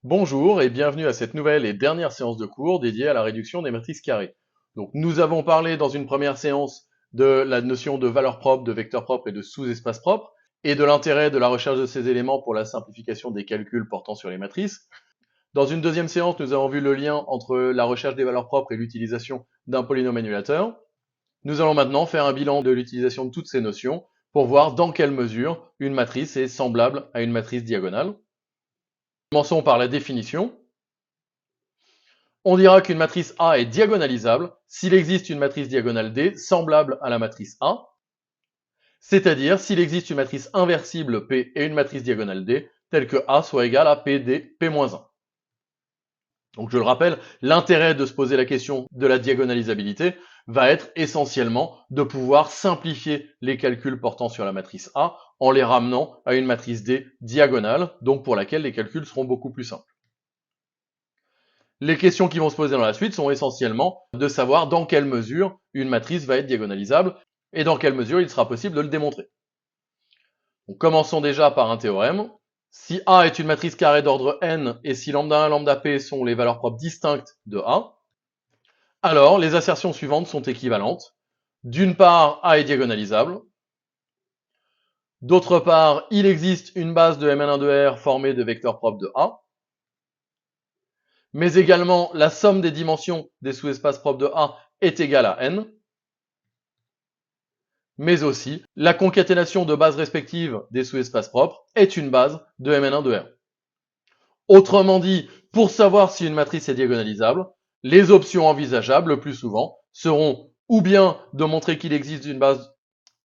Bonjour et bienvenue à cette nouvelle et dernière séance de cours dédiée à la réduction des matrices carrées. Donc, nous avons parlé dans une première séance de la notion de valeur propre, de vecteur propre et de sous-espace propre, et de l'intérêt de la recherche de ces éléments pour la simplification des calculs portant sur les matrices. Dans une deuxième séance, nous avons vu le lien entre la recherche des valeurs propres et l'utilisation d'un polynôme annulateur. Nous allons maintenant faire un bilan de l'utilisation de toutes ces notions pour voir dans quelle mesure une matrice est semblable à une matrice diagonale. Commençons par la définition. On dira qu'une matrice A est diagonalisable s'il existe une matrice diagonale D semblable à la matrice A, c'est-à-dire s'il existe une matrice inversible P et une matrice diagonale D, telle que A soit égale à PD P-1. Donc je le rappelle, l'intérêt de se poser la question de la diagonalisabilité va être essentiellement de pouvoir simplifier les calculs portant sur la matrice A en les ramenant à une matrice D diagonale, donc pour laquelle les calculs seront beaucoup plus simples. Les questions qui vont se poser dans la suite sont essentiellement de savoir dans quelle mesure une matrice va être diagonalisable et dans quelle mesure il sera possible de le démontrer. Donc, commençons déjà par un théorème. Si A est une matrice carrée d'ordre n et si lambda 1 et lambda p sont les valeurs propres distinctes de A, alors les assertions suivantes sont équivalentes. D'une part, A est diagonalisable. D'autre part, il existe une base de Mn1 de R formée de vecteurs propres de A. Mais également la somme des dimensions des sous-espaces propres de A est égale à n, mais aussi la concaténation de bases respectives des sous-espaces propres est une base de Mn1 de R. Autrement dit, pour savoir si une matrice est diagonalisable, les options envisageables le plus souvent seront ou bien de montrer qu'il existe une base,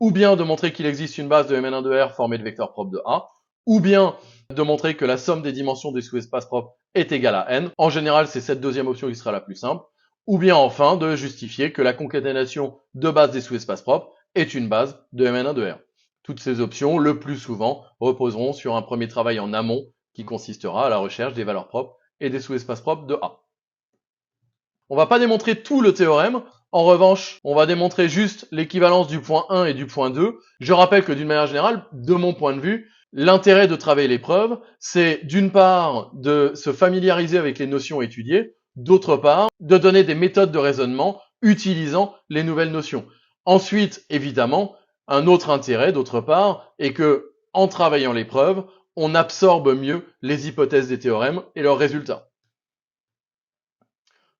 ou bien de montrer qu'il existe une base de Mn1 de R formée de vecteurs propres de A, ou bien de montrer que la somme des dimensions des sous-espaces propres est égale à n. En général, c'est cette deuxième option qui sera la plus simple. Ou bien enfin de justifier que la concaténation de bases des sous-espaces propres est une base de Mn1 de R. Toutes ces options, le plus souvent, reposeront sur un premier travail en amont qui consistera à la recherche des valeurs propres et des sous-espaces propres de A. On va pas démontrer tout le théorème. En revanche, on va démontrer juste l'équivalence du point 1 et du point 2. Je rappelle que d'une manière générale, de mon point de vue, l'intérêt de travailler les preuves, c'est d'une part de se familiariser avec les notions étudiées, d'autre part de donner des méthodes de raisonnement utilisant les nouvelles notions. Ensuite, évidemment, un autre intérêt, d'autre part, est que, en travaillant les preuves, on absorbe mieux les hypothèses des théorèmes et leurs résultats.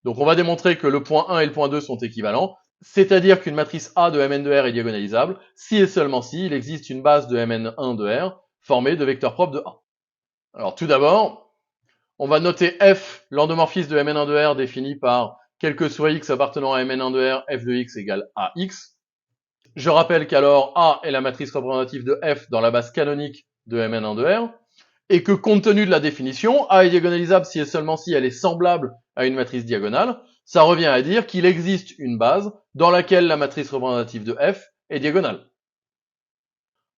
Donc on va démontrer que le point 1 et le point 2 sont équivalents, c'est-à-dire qu'une matrice A de Mn de R est diagonalisable si et seulement si il existe une base de Mn1 de R formée de vecteurs propres de A. Alors tout d'abord, on va noter F, l'endomorphisme de Mn1 de R défini par quel que soit x appartenant à Mn1 de R, f de x égale AX. Je rappelle qu'alors A est la matrice représentative de F dans la base canonique de Mn1 de R, et que compte tenu de la définition, A est diagonalisable si et seulement si elle est semblable à une matrice diagonale, ça revient à dire qu'il existe une base dans laquelle la matrice représentative de F est diagonale.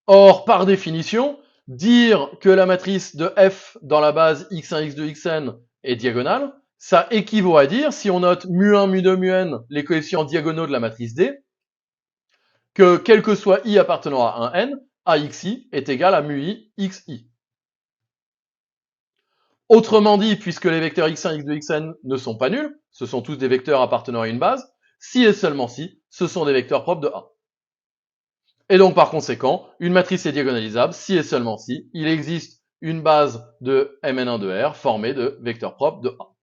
Or, par définition, dire que la matrice de F dans la base x1, x2, xn est diagonale, ça équivaut à dire, si on note mu1, mu2, mu-n, les coefficients diagonaux de la matrice D, que quel que soit i appartenant à un n, axi est égal à mu-i, xi. Autrement dit, puisque les vecteurs x1, x2, xn ne sont pas nuls, ce sont tous des vecteurs appartenant à une base, si et seulement si, ce sont des vecteurs propres de A. Et donc par conséquent, une matrice est diagonalisable si et seulement si il existe une base de Mn1 de R formée de vecteurs propres de A.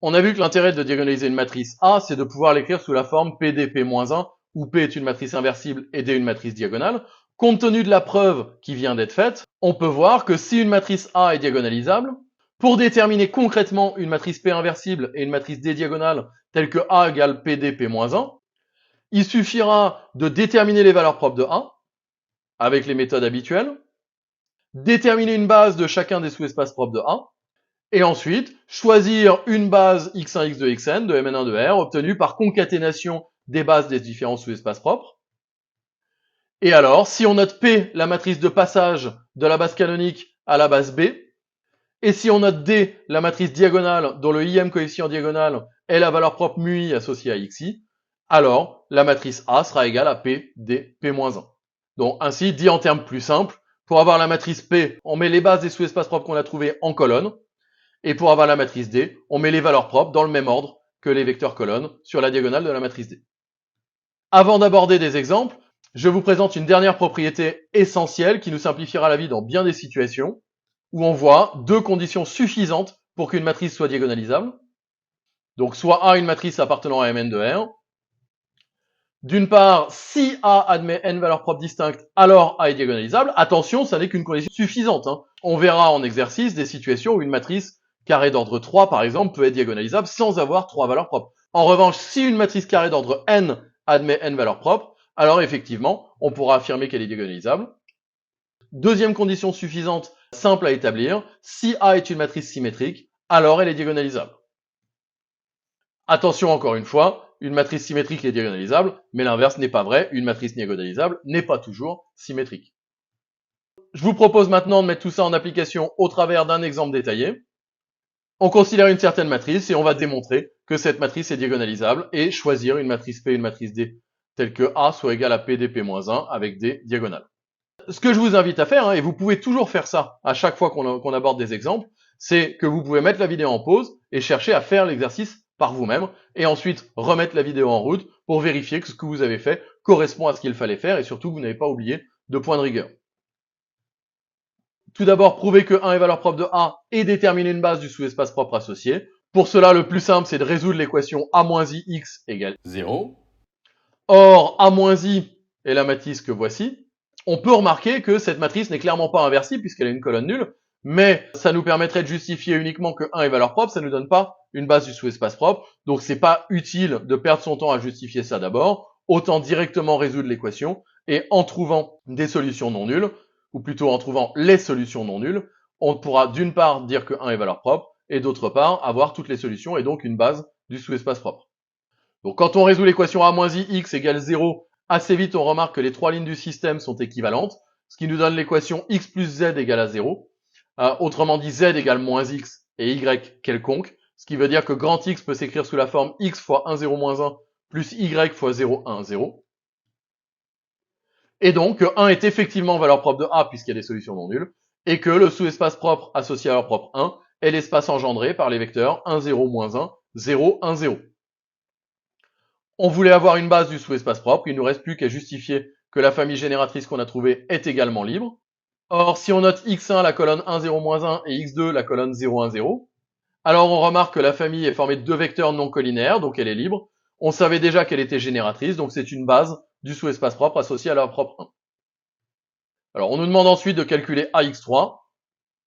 On a vu que l'intérêt de diagonaliser une matrice A, c'est de pouvoir l'écrire sous la forme PDP-1, où P est une matrice inversible et D une matrice diagonale. Compte tenu de la preuve qui vient d'être faite, on peut voir que si une matrice A est diagonalisable, pour déterminer concrètement une matrice P inversible et une matrice D diagonale telle que A égale PD P-1, il suffira de déterminer les valeurs propres de A avec les méthodes habituelles, déterminer une base de chacun des sous-espaces propres de A, et ensuite choisir une base x1, x2, xn de Mn1 de R obtenue par concaténation des bases des différents sous-espaces propres. Et alors, si on note P, la matrice de passage de la base canonique à la base B, et si on note D, la matrice diagonale dont le ième coefficient diagonal est la valeur propre mu-i associée à xi, alors la matrice A sera égale à P, D, P-1. Donc ainsi, dit en termes plus simples, pour avoir la matrice P, on met les bases des sous-espaces propres qu'on a trouvées en colonne, Et pour avoir la matrice D, on met les valeurs propres dans le même ordre que les vecteurs colonnes sur la diagonale de la matrice D. Avant d'aborder des exemples, je vous présente une dernière propriété essentielle qui nous simplifiera la vie dans bien des situations, où on voit deux conditions suffisantes pour qu'une matrice soit diagonalisable. Donc soit A une matrice appartenant à Mn de R. D'une part, si A admet n valeurs propres distinctes, alors A est diagonalisable. Attention, ça n'est qu'une condition suffisante. On verra en exercice des situations où une matrice carrée d'ordre 3, par exemple, peut être diagonalisable sans avoir 3 valeurs propres. En revanche, si une matrice carrée d'ordre n admet n valeurs propres, alors effectivement, on pourra affirmer qu'elle est diagonalisable. Deuxième condition suffisante, simple à établir, si A est une matrice symétrique, alors elle est diagonalisable. Attention encore une fois, une matrice symétrique est diagonalisable, mais l'inverse n'est pas vrai, une matrice diagonalisable n'est pas toujours symétrique. Je vous propose maintenant de mettre tout ça en application au travers d'un exemple détaillé. On considère une certaine matrice et on va démontrer que cette matrice est diagonalisable et choisir une matrice P et une matrice D telle que A soit égale à P dP-1 avec des diagonales. Ce que je vous invite à faire, et vous pouvez toujours faire ça à chaque fois qu'on aborde des exemples, c'est que vous pouvez mettre la vidéo en pause et chercher à faire l'exercice par vous-même et ensuite remettre la vidéo en route pour vérifier que ce que vous avez fait correspond à ce qu'il fallait faire et surtout que vous n'avez pas oublié de point de rigueur. Tout d'abord, prouver que 1 est valeur propre de A et déterminer une base du sous-espace propre associé. Pour cela, le plus simple, c'est de résoudre l'équation A-IX égale 0. Or, A-I est la matrice que voici. On peut remarquer que cette matrice n'est clairement pas inversible puisqu'elle a une colonne nulle, mais ça nous permettrait de justifier uniquement que 1 est valeur propre, ça ne nous donne pas une base du sous-espace propre, donc c'est pas utile de perdre son temps à justifier ça d'abord, autant directement résoudre l'équation, et en trouvant des solutions non nulles, ou plutôt en trouvant les solutions non nulles, on pourra d'une part dire que 1 est valeur propre, et d'autre part avoir toutes les solutions et donc une base du sous-espace propre. Donc quand on résout l'équation A-IX égale 0, assez vite on remarque que les trois lignes du système sont équivalentes, ce qui nous donne l'équation x plus z égale à 0. Autrement dit, z égale moins x et y quelconque, ce qui veut dire que grand X peut s'écrire sous la forme x fois 1, 0, moins 1 plus y fois 0, 1, 0. Et donc, 1 est effectivement valeur propre de A puisqu'il y a des solutions non nulles, et que le sous-espace propre associé à valeur propre 1 est l'espace engendré par les vecteurs 1, 0, moins 1, 0, 1, 0. On voulait avoir une base du sous-espace propre, il ne nous reste plus qu'à justifier que la famille génératrice qu'on a trouvée est également libre. Or, si on note x1 la colonne 1, 0, moins 1 et x2 la colonne 0, 1, 0, alors on remarque que la famille est formée de deux vecteurs non collinaires, donc elle est libre. On savait déjà qu'elle était génératrice, donc c'est une base du sous-espace propre associée à la propre 1. Alors on nous demande ensuite de calculer AX3.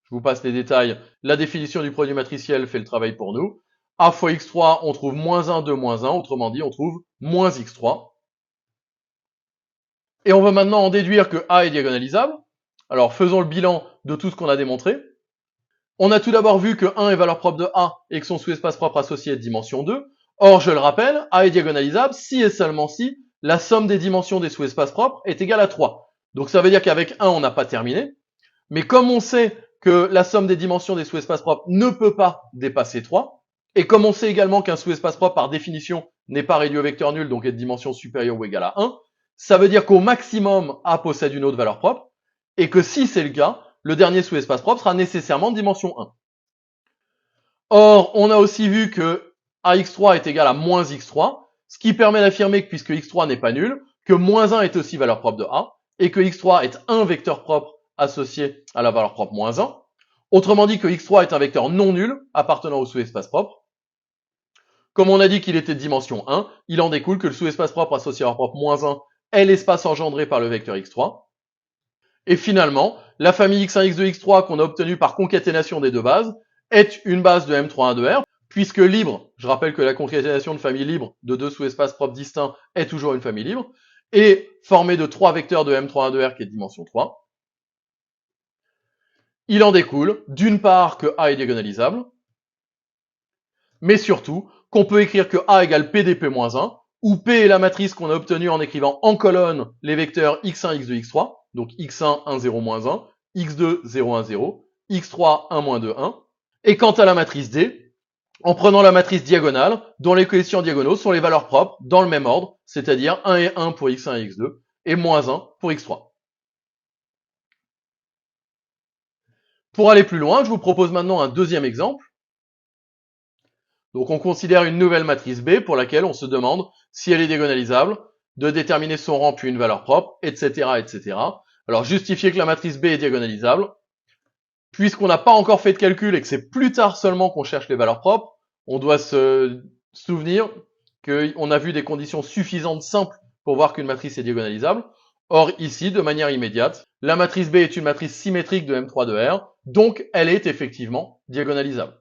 Je vous passe les détails. La définition du produit matriciel fait le travail pour nous. A fois x3, on trouve moins 1, 2, moins 1. Autrement dit, on trouve moins x3. Et on va maintenant en déduire que A est diagonalisable. Alors faisons le bilan de tout ce qu'on a démontré. On a tout d'abord vu que 1 est valeur propre de A et que son sous-espace propre associé est de dimension 2. Or, je le rappelle, A est diagonalisable si et seulement si la somme des dimensions des sous-espaces propres est égale à 3. Donc ça veut dire qu'avec 1, on n'a pas terminé. Mais comme on sait que la somme des dimensions des sous-espaces propres ne peut pas dépasser 3, et comme on sait également qu'un sous-espace propre par définition n'est pas réduit au vecteur nul, donc est de dimension supérieure ou égale à 1, ça veut dire qu'au maximum A possède une autre valeur propre, et que si c'est le cas, le dernier sous-espace propre sera nécessairement de dimension 1. Or, on a aussi vu que AX3 est égal à moins x3, ce qui permet d'affirmer que puisque x3 n'est pas nul, que moins 1 est aussi valeur propre de A, et que x3 est un vecteur propre associé à la valeur propre moins 1. Autrement dit que x3 est un vecteur non nul appartenant au sous-espace propre. Comme on a dit qu'il était de dimension 1, il en découle que le sous-espace propre associé à la valeur propre moins 1 est l'espace engendré par le vecteur x3. Et finalement, la famille x1, x2, x3 qu'on a obtenue par concaténation des deux bases est une base de M31 de R, puisque libre, je rappelle que la concaténation de famille libre de deux sous-espaces propres distincts est toujours une famille libre, et formée de trois vecteurs de M31 de R qui est de dimension 3. Il en découle, d'une part, que A est diagonalisable, mais surtout, qu'on peut écrire que A égale P dP-1, où P est la matrice qu'on a obtenue en écrivant en colonne les vecteurs x1, x2, x3, donc x1, 1, 0, moins 1, x2, 0, 1, 0, x3, 1, moins 2, 1. Et quant à la matrice D, en prenant la matrice diagonale, dont les coefficients diagonaux sont les valeurs propres dans le même ordre, c'est-à-dire 1 et 1 pour x1 et x2, et moins 1 pour x3. Pour aller plus loin, je vous propose maintenant un deuxième exemple. Donc on considère une nouvelle matrice B pour laquelle on se demande si elle est diagonalisable, de déterminer son rang puis une valeur propre, etc., etc. Alors justifier que la matrice B est diagonalisable, puisqu'on n'a pas encore fait de calcul et que c'est plus tard seulement qu'on cherche les valeurs propres, on doit se souvenir qu'on a vu des conditions suffisantes simples pour voir qu'une matrice est diagonalisable. Or ici, de manière immédiate, la matrice B est une matrice symétrique de M3 de R, donc elle est effectivement diagonalisable.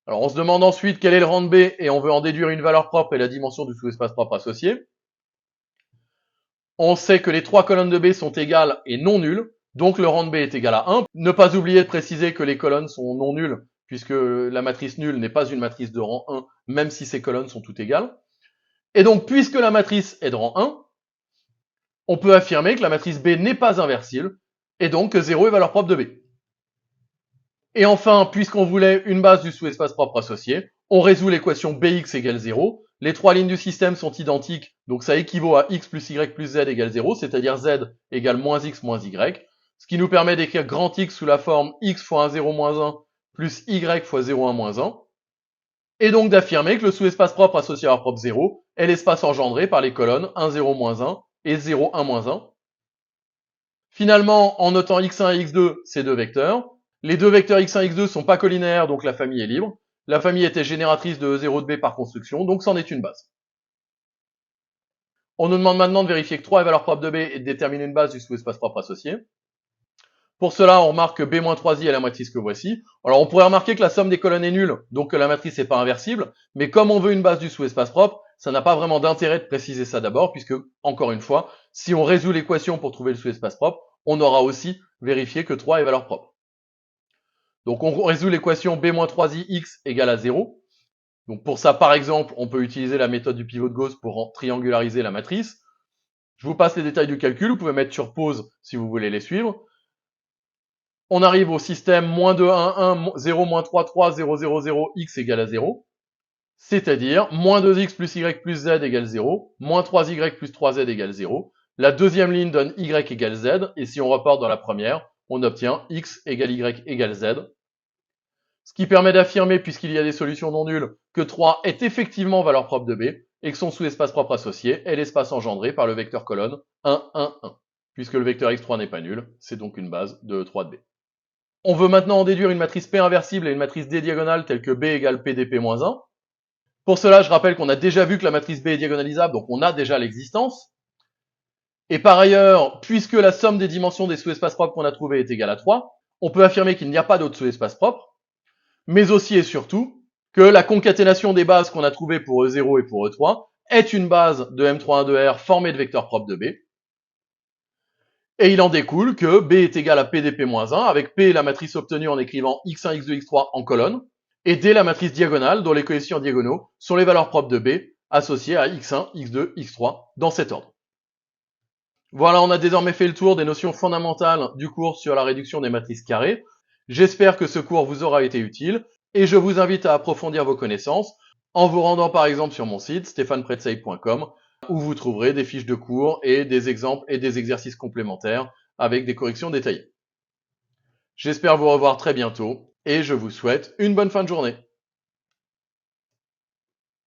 Alors on se demande ensuite quel est le rang de B et on veut en déduire une valeur propre et la dimension du sous-espace propre associé. On sait que les trois colonnes de B sont égales et non nulles, donc le rang de B est égal à 1. Ne pas oublier de préciser que les colonnes sont non nulles, puisque la matrice nulle n'est pas une matrice de rang 1, même si ces colonnes sont toutes égales. Et donc, puisque la matrice est de rang 1, on peut affirmer que la matrice B n'est pas inversible, et donc que 0 est valeur propre de B. Et enfin, puisqu'on voulait une base du sous-espace propre associé, on résout l'équation Bx égale 0. Les trois lignes du système sont identiques, donc ça équivaut à x plus y plus z égale 0, c'est-à-dire z égale moins x moins y, ce qui nous permet d'écrire grand X sous la forme x fois 1, 0, moins 1, plus y fois 0, 1, moins 1, et donc d'affirmer que le sous-espace propre associé à la propre 0 est l'espace engendré par les colonnes 1, 0, moins 1 et 0, 1, moins 1. Finalement, en notant x1 et x2, ces deux vecteurs, les deux vecteurs x1 et x2 sont pas collinaires, donc la famille est libre. La famille était génératrice de E0 de B par construction, donc c'en est une base. On nous demande maintenant de vérifier que 3 est valeur propre de B et de déterminer une base du sous-espace propre associé. Pour cela, on remarque que B-3i est la matrice que voici. Alors on pourrait remarquer que la somme des colonnes est nulle, donc que la matrice n'est pas inversible, mais comme on veut une base du sous-espace propre, ça n'a pas vraiment d'intérêt de préciser ça d'abord, puisque, encore une fois, si on résout l'équation pour trouver le sous-espace propre, on aura aussi vérifié que 3 est valeur propre. Donc on résout l'équation B-3i x égale à 0. Donc pour ça, par exemple, on peut utiliser la méthode du pivot de Gauss pour triangulariser la matrice. Je vous passe les détails du calcul, vous pouvez mettre sur pause si vous voulez les suivre. On arrive au système moins 2, 1, 1, 0, moins 3, 3, 0, 0, 0, x égale à 0. C'est-à-dire, moins 2x plus y plus z égale 0, moins 3y plus 3z égale 0. La deuxième ligne donne y égale z, et si on reporte dans la première, on obtient x égale y égale z. Ce qui permet d'affirmer, puisqu'il y a des solutions non nulles, que 3 est effectivement valeur propre de B, et que son sous-espace propre associé est l'espace engendré par le vecteur colonne 1, 1, 1. Puisque le vecteur x3 n'est pas nul, c'est donc une base de E3 de B. On veut maintenant en déduire une matrice P inversible et une matrice D diagonale telle que B égale PDP-1. Pour cela, je rappelle qu'on a déjà vu que la matrice B est diagonalisable, donc on a déjà l'existence. Et par ailleurs, puisque la somme des dimensions des sous-espaces propres qu'on a trouvés est égale à 3, on peut affirmer qu'il n'y a pas d'autres sous-espaces propres, mais aussi et surtout que la concaténation des bases qu'on a trouvées pour E0 et pour E3 est une base de M31 de R formée de vecteurs propres de B. Et il en découle que B est égal à PDP-1, avec P la matrice obtenue en écrivant x1, x2, x3 en colonne, et D la matrice diagonale dont les coefficients diagonaux sont les valeurs propres de B associées à x1, x2, x3 dans cet ordre. Voilà, on a désormais fait le tour des notions fondamentales du cours sur la réduction des matrices carrées. J'espère que ce cours vous aura été utile et je vous invite à approfondir vos connaissances en vous rendant par exemple sur mon site stéphanepretsey.com où vous trouverez des fiches de cours et des exemples et des exercices complémentaires avec des corrections détaillées. J'espère vous revoir très bientôt et je vous souhaite une bonne fin de journée.